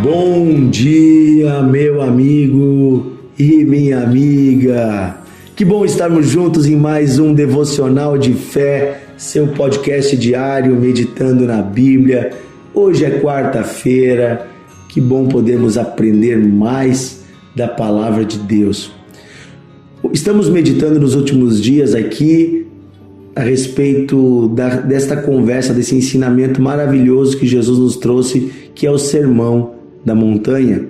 Bom dia, meu amigo e minha amiga. Que bom estarmos juntos em mais um Devocional de Fé, seu podcast diário meditando na Bíblia. Hoje é quarta-feira. Que bom podermos aprender mais da Palavra de Deus. Estamos meditando nos últimos dias aqui a respeito desta conversa, desse ensinamento maravilhoso que Jesus nos trouxe, que é o Sermão da Montanha.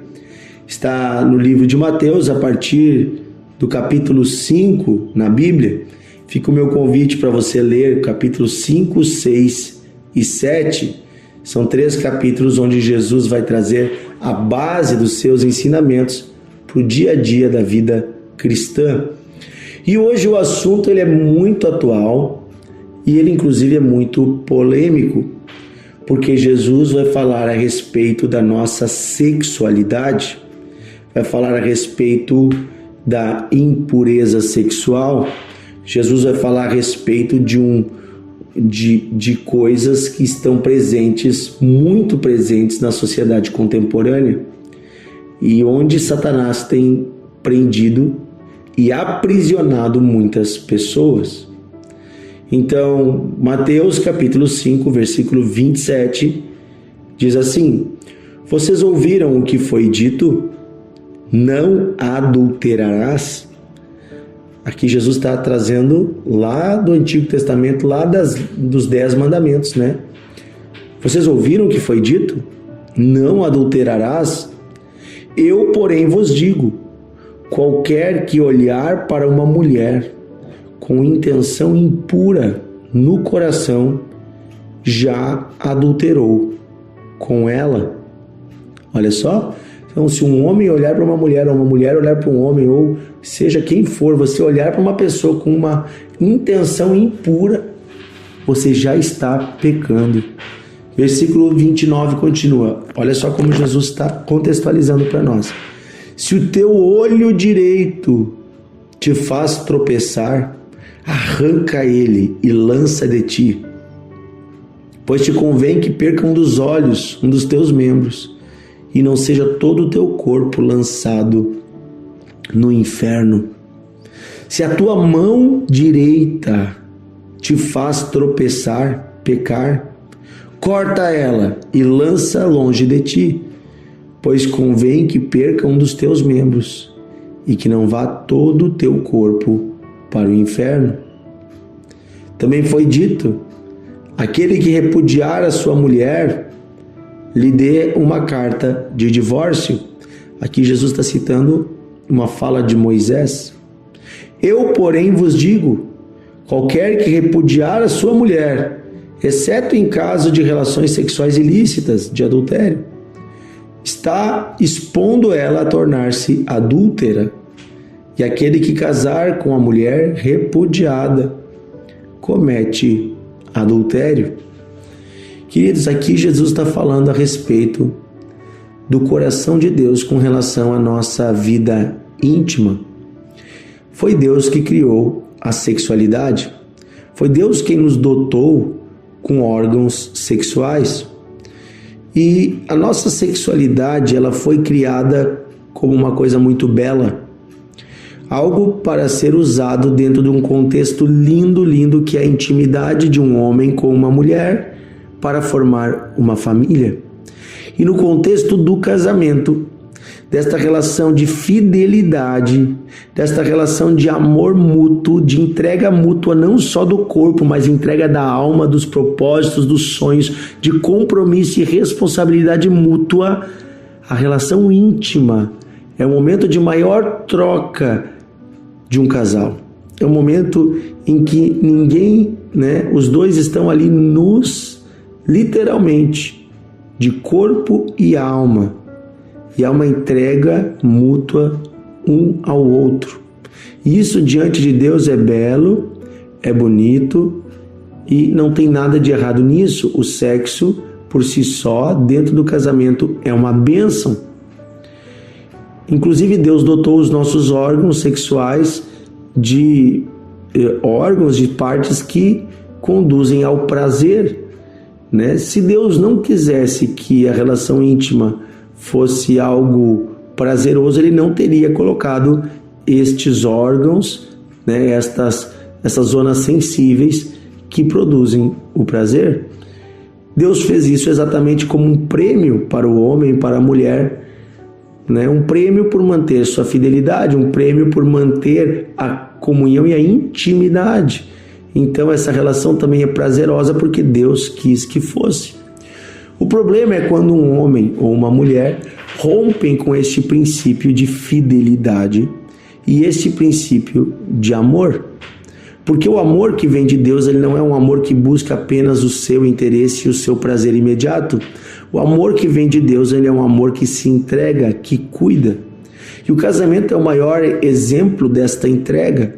Está no livro de Mateus, a partir do capítulo 5 na Bíblia. Fica o meu convite para você ler capítulos 5, 6 e 7. São 3 capítulos onde Jesus vai trazer a base dos seus ensinamentos para o dia a dia da vida cristã. E hoje o assunto ele é muito atual e ele inclusive é muito polêmico, porque Jesus vai falar a respeito da nossa sexualidade, vai falar a respeito da impureza sexual. Jesus vai falar a respeito de coisas que estão presentes, muito presentes na sociedade contemporânea, e onde Satanás tem prendido e aprisionado muitas pessoas. Então, Mateus capítulo 5, versículo 27, diz assim: vocês ouviram o que foi dito? Não adulterarás. Aqui Jesus está trazendo lá do Antigo Testamento, lá dos 10 mandamentos, né? Vocês ouviram o que foi dito? Não adulterarás. Eu, porém, vos digo: qualquer que olhar para uma mulher com intenção impura no coração, já adulterou com ela. Olha só. Então, se um homem olhar para uma mulher, ou uma mulher olhar para um homem, ou seja quem for, você olhar para uma pessoa com uma intenção impura, você já está pecando. Versículo 29 continua. Olha só como Jesus está contextualizando para nós. Se o teu olho direito te faz tropeçar, arranca ele e lança de ti, pois te convém que perca um dos olhos, um dos teus membros, e não seja todo o teu corpo lançado no inferno. Se a tua mão direita te faz tropeçar, pecar, corta ela e lança longe de ti, pois convém que perca um dos teus membros e que não vá todo o teu corpo para o inferno. Também foi dito: aquele que repudiar a sua mulher, lhe dê uma carta de divórcio. Aqui Jesus está citando uma fala de Moisés. Eu, porém, vos digo: qualquer que repudiar a sua mulher, exceto em caso de relações sexuais ilícitas, de adultério, está expondo ela a tornar-se adúltera. E aquele que casar com a mulher repudiada comete adultério. Queridos, aqui Jesus está falando a respeito do coração de Deus com relação à nossa vida íntima. Foi Deus que criou a sexualidade. Foi Deus quem nos dotou com órgãos sexuais. E a nossa sexualidade, ela foi criada como uma coisa muito bela. Algo para ser usado dentro de um contexto lindo, lindo, que é a intimidade de um homem com uma mulher, para formar uma família. E no contexto do casamento, desta relação de fidelidade, desta relação de amor mútuo, de entrega mútua, não só do corpo, mas entrega da alma, dos propósitos, dos sonhos, de compromisso e responsabilidade mútua, a relação íntima é o momento de maior troca de um casal. É o momento em que ninguém, os dois estão ali nus, literalmente, de corpo e alma, e há uma entrega mútua um ao outro. E isso diante de Deus é belo, é bonito e não tem nada de errado nisso. O sexo por si só dentro do casamento é uma bênção. Inclusive Deus dotou os nossos órgãos sexuais de órgãos, de partes que conduzem ao prazer, né? Se Deus não quisesse que a relação íntima fosse algo prazeroso, ele não teria colocado estes órgãos, né, essas zonas sensíveis que produzem o prazer. Deus fez isso exatamente como um prêmio para o homem e para a mulher, né? Um prêmio por manter sua fidelidade, um prêmio por manter a comunhão e a intimidade. Então essa relação também é prazerosa porque Deus quis que fosse. O problema é quando um homem ou uma mulher rompem com este princípio de fidelidade e este princípio de amor. Porque o amor que vem de Deus, ele não é um amor que busca apenas o seu interesse e o seu prazer imediato. O amor que vem de Deus, ele é um amor que se entrega, que cuida. E o casamento é o maior exemplo desta entrega,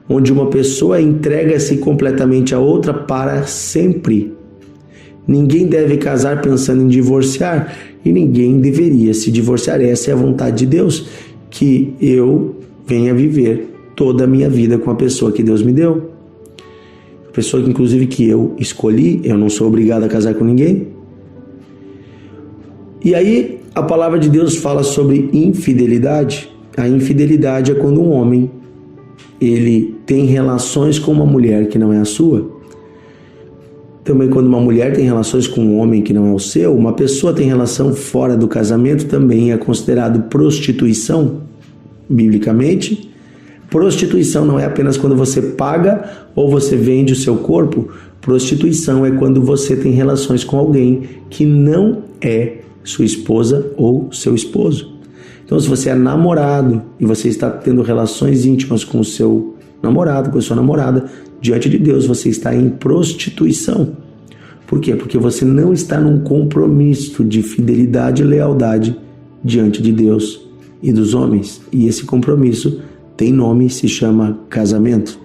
onde uma pessoa entrega-se completamente à outra para sempre. Ninguém deve casar pensando em divorciar e ninguém deveria se divorciar. Essa é a vontade de Deus, que eu venha viver toda a minha vida com a pessoa que Deus me deu. A pessoa que inclusive que eu escolhi, eu não sou obrigado a casar com ninguém. E aí a palavra de Deus fala sobre infidelidade. A infidelidade é quando um homem ele tem relações com uma mulher que não é a sua. Também quando uma mulher tem relações com um homem que não é o seu, uma pessoa tem relação fora do casamento, também é considerado prostituição, biblicamente. Prostituição não é apenas quando você paga ou você vende o seu corpo. Prostituição é quando você tem relações com alguém que não é sua esposa ou seu esposo. Então, se você é namorado e você está tendo relações íntimas com o seu namorado, com a sua namorada, diante de Deus você está em prostituição. Por quê? Porque você não está num compromisso de fidelidade e lealdade diante de Deus e dos homens. E esse compromisso tem nome, se chama casamento.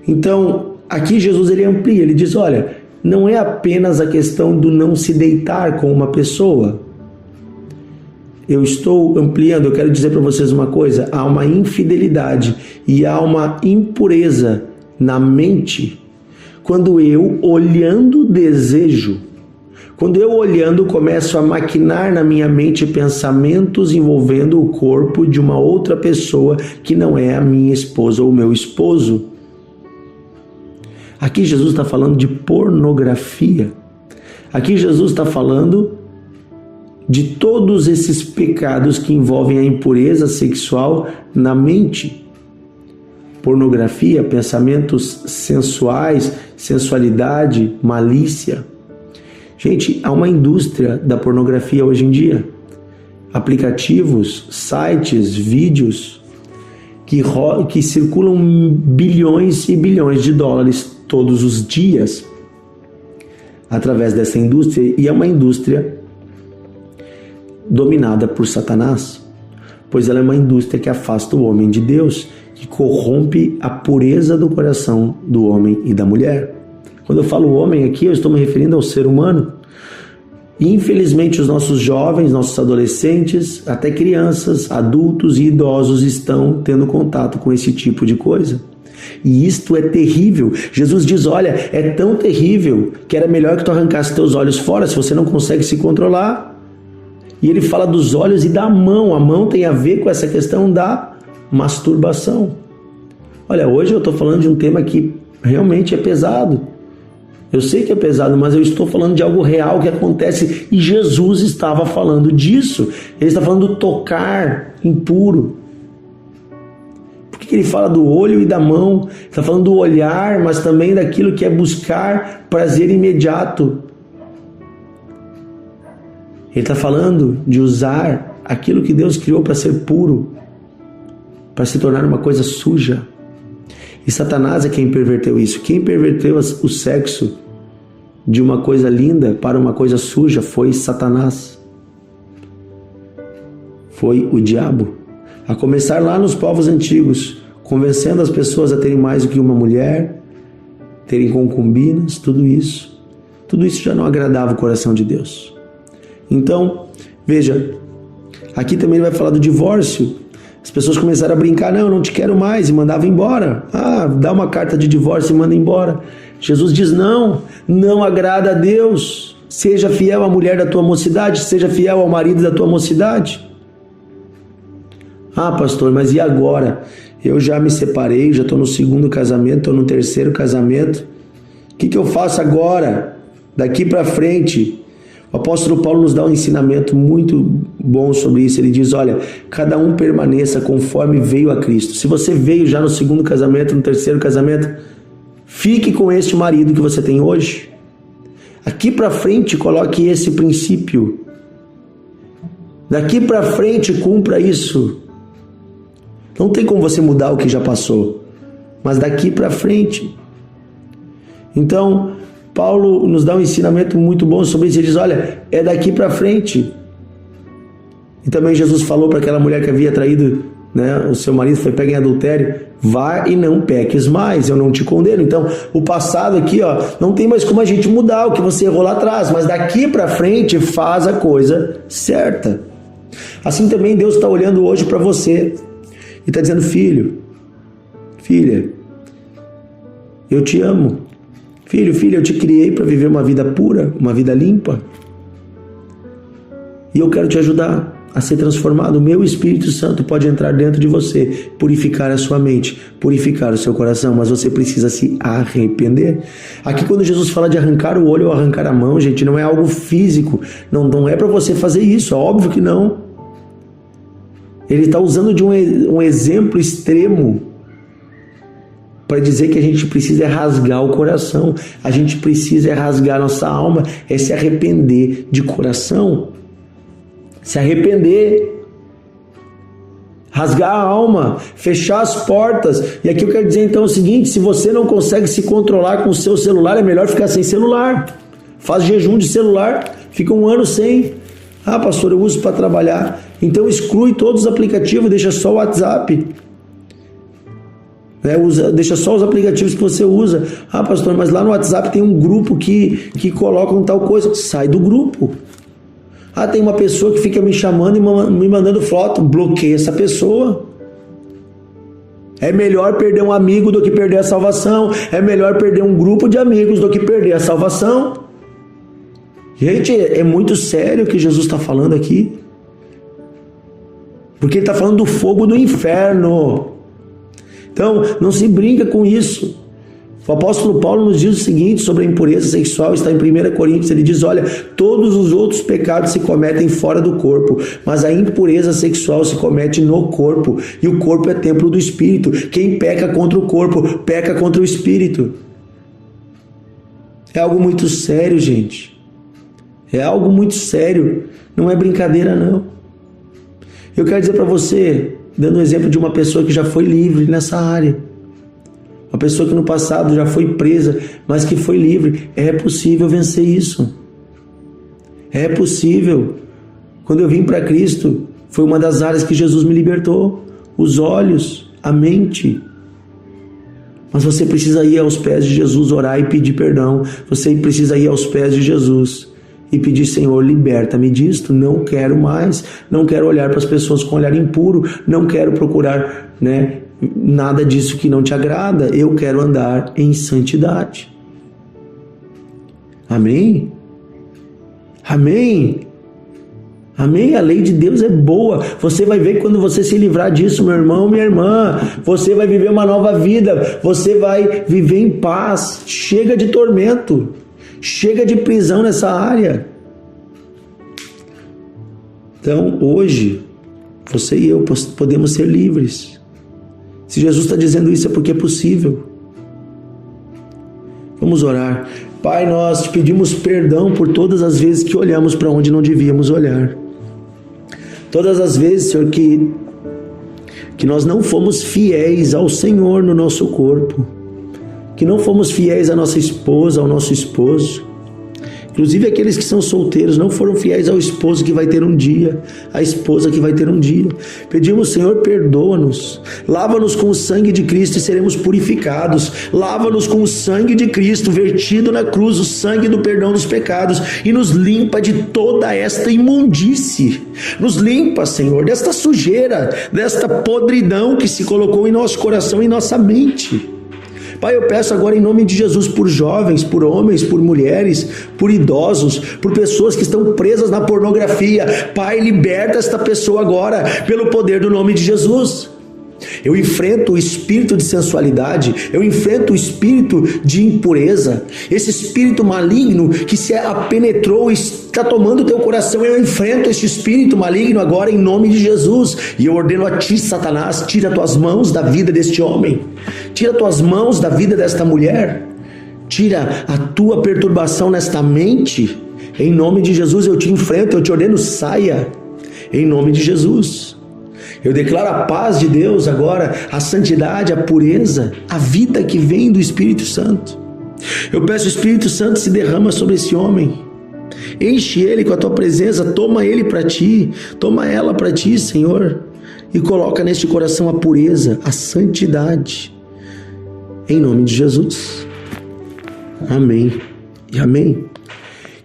Então, aqui Jesus ele amplia, ele diz, olha, não é apenas a questão do não se deitar com uma pessoa. Eu estou ampliando, eu quero dizer para vocês uma coisa, há uma infidelidade e há uma impureza na mente quando eu, olhando, desejo. Quando eu, olhando, começo a maquinar na minha mente pensamentos envolvendo o corpo de uma outra pessoa que não é a minha esposa ou o meu esposo. Aqui Jesus está falando de pornografia. Aqui Jesus está falando de todos esses pecados que envolvem a impureza sexual na mente. Pornografia, pensamentos sensuais, sensualidade, malícia. Gente, há uma indústria da pornografia hoje em dia. Aplicativos, sites, vídeos que circulam bilhões e bilhões de dólares todos os dias através dessa indústria. E é uma indústria dominada por Satanás, pois ela é uma indústria que afasta o homem de Deus, que corrompe a pureza do coração do homem e da mulher. Quando eu falo homem aqui, eu estou me referindo ao ser humano. E, infelizmente, os nossos jovens, nossos adolescentes, até crianças, adultos e idosos estão tendo contato com esse tipo de coisa. E isto é terrível. Jesus diz, olha, é tão terrível que era melhor que tu arrancasse teus olhos fora se você não consegue se controlar. E ele fala dos olhos e da mão. A mão tem a ver com essa questão da masturbação. Olha, hoje eu estou falando de um tema que realmente é pesado. Eu sei que é pesado, mas eu estou falando de algo real que acontece e Jesus estava falando disso. Ele está falando do tocar impuro. Por que ele fala do olho e da mão? Ele está falando do olhar, mas também daquilo que é buscar prazer imediato. Ele está falando de usar aquilo que Deus criou para ser puro, para se tornar uma coisa suja. E Satanás é quem perverteu isso. Quem perverteu o sexo de uma coisa linda para uma coisa suja foi Satanás. Foi o diabo. A começar lá nos povos antigos, convencendo as pessoas a terem mais do que uma mulher, terem concubinas, tudo isso. Tudo isso já não agradava o coração de Deus. Então, veja, aqui também ele vai falar do divórcio. As pessoas começaram a brincar, não te quero mais, e mandavam embora. Dá uma carta de divórcio e manda embora. Jesus diz, não agrada a Deus. Seja fiel à mulher da tua mocidade, seja fiel ao marido da tua mocidade. Ah, pastor, mas e agora? Eu já me separei, já estou no 2º casamento, estou no 3º casamento. O que eu faço agora? Daqui para frente? O apóstolo Paulo nos dá um ensinamento muito bom sobre isso. Ele diz, olha, cada um permaneça conforme veio a Cristo. Se você veio já no 2º casamento, no 3º casamento, fique com este marido que você tem hoje. Aqui para frente, coloque esse princípio. Daqui para frente, cumpra isso. Não tem como você mudar o que já passou, mas daqui para frente. Então, Paulo nos dá um ensinamento muito bom sobre isso. Ele diz, olha, é daqui para frente. E também Jesus falou para aquela mulher que havia traído, né, o seu marido, foi pega em adultério, vá e não peques mais, eu não te condeno. Então, o passado aqui, ó, não tem mais como a gente mudar o que você errou lá atrás, mas daqui para frente faz a coisa certa. Assim também Deus está olhando hoje para você e está dizendo, filho, filha, eu te amo. Filho, filha, eu te criei para viver uma vida pura, uma vida limpa. E eu quero te ajudar a ser transformado. O meu Espírito Santo pode entrar dentro de você, purificar a sua mente, purificar o seu coração, mas você precisa se arrepender. Aqui quando Jesus fala de arrancar o olho ou arrancar a mão, gente, não é algo físico. Não é para você fazer isso, é óbvio que não. Ele está usando de um exemplo extremo para dizer que a gente precisa rasgar o coração, a gente precisa rasgar nossa alma, é se arrepender de coração, se arrepender, rasgar a alma, fechar as portas. E aqui eu quero dizer então o seguinte, se você não consegue se controlar com o seu celular, é melhor ficar sem celular, faz jejum de celular, fica 1 ano sem. Ah, pastor, eu uso para trabalhar. Então exclui todos os aplicativos, deixa só o WhatsApp. Deixa só os aplicativos que você usa. Ah, pastor, mas lá no WhatsApp tem um grupo que colocam tal coisa. Sai do grupo. Ah, tem uma pessoa que fica me chamando e me mandando foto. Bloqueia essa pessoa. É melhor perder um amigo do que perder a salvação. É melhor perder um grupo de amigos do que perder a salvação. Gente, é muito sério o que Jesus está falando aqui. Porque ele está falando do fogo do inferno. Então, não se brinca com isso. O apóstolo Paulo nos diz o seguinte sobre a impureza sexual, está em 1 Coríntios, ele diz, olha, todos os outros pecados se cometem fora do corpo, mas a impureza sexual se comete no corpo, e o corpo é templo do Espírito. Quem peca contra o corpo, peca contra o Espírito. É algo muito sério, gente. É algo muito sério, não é brincadeira não. Eu quero dizer para você, dando um exemplo de uma pessoa que já foi livre nessa área, uma pessoa que no passado já foi presa, mas que foi livre. É possível vencer isso. É possível. Quando eu vim para Cristo, foi uma das áreas que Jesus me libertou. Os olhos, a mente. Mas você precisa ir aos pés de Jesus, orar e pedir perdão. Você precisa ir aos pés de Jesus e pedir, Senhor, liberta-me disto, não quero mais, não quero olhar para as pessoas com olhar impuro, não quero procurar, nada disso que não te agrada, eu quero andar em santidade. Amém? Amém? Amém? A lei de Deus é boa. Você vai ver que quando você se livrar disso, meu irmão, minha irmã, você vai viver uma nova vida, você vai viver em paz. Chega de tormento. Chega de prisão nessa área. Então, hoje, você e eu podemos ser livres. Se Jesus está dizendo isso é porque é possível. Vamos orar. Pai, nós te pedimos perdão por todas as vezes que olhamos para onde não devíamos olhar. Todas as vezes, Senhor, que nós não fomos fiéis ao Senhor no nosso corpo. Que não fomos fiéis à nossa esposa, ao nosso esposo. Inclusive aqueles que são solteiros não foram fiéis ao esposo que vai ter um dia, à esposa que vai ter um dia. Pedimos, Senhor, perdoa-nos. Lava-nos com o sangue de Cristo e seremos purificados. Lava-nos com o sangue de Cristo vertido na cruz, o sangue do perdão dos pecados, e nos limpa de toda esta imundície. Nos limpa, Senhor, desta sujeira, desta podridão que se colocou em nosso coração e em nossa mente. Pai, eu peço agora em nome de Jesus por jovens, por homens, por mulheres, por idosos, por pessoas que estão presas na pornografia. Pai, liberta esta pessoa agora pelo poder do nome de Jesus. Eu enfrento o espírito de sensualidade, eu enfrento o espírito de impureza, esse espírito maligno que se penetrou e está tomando o teu coração. Eu enfrento esse espírito maligno agora em nome de Jesus, e eu ordeno a ti, Satanás, tira tuas mãos da vida deste homem, tira tuas mãos da vida desta mulher, tira a tua perturbação nesta mente. Em nome de Jesus eu te enfrento, eu te ordeno, saia, em nome de Jesus. Eu declaro a paz de Deus agora, a santidade, a pureza, a vida que vem do Espírito Santo. Eu peço, Espírito Santo, se derrama sobre esse homem. Enche ele com a tua presença, toma ele para ti, toma ela para ti, Senhor, e coloca neste coração a pureza, a santidade. Em nome de Jesus. Amém e amém.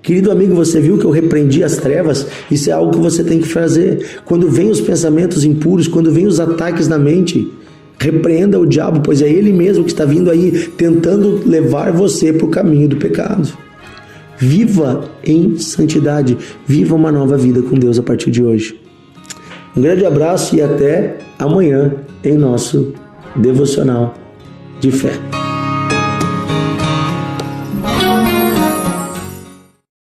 Querido amigo, você viu que eu repreendi as trevas? Isso é algo que você tem que fazer. Quando vem os pensamentos impuros, quando vem os ataques na mente, repreenda o diabo, pois é ele mesmo que está vindo aí tentando levar você para o caminho do pecado. Viva em santidade, viva uma nova vida com Deus a partir de hoje. Um grande abraço e até amanhã em nosso devocional de fé.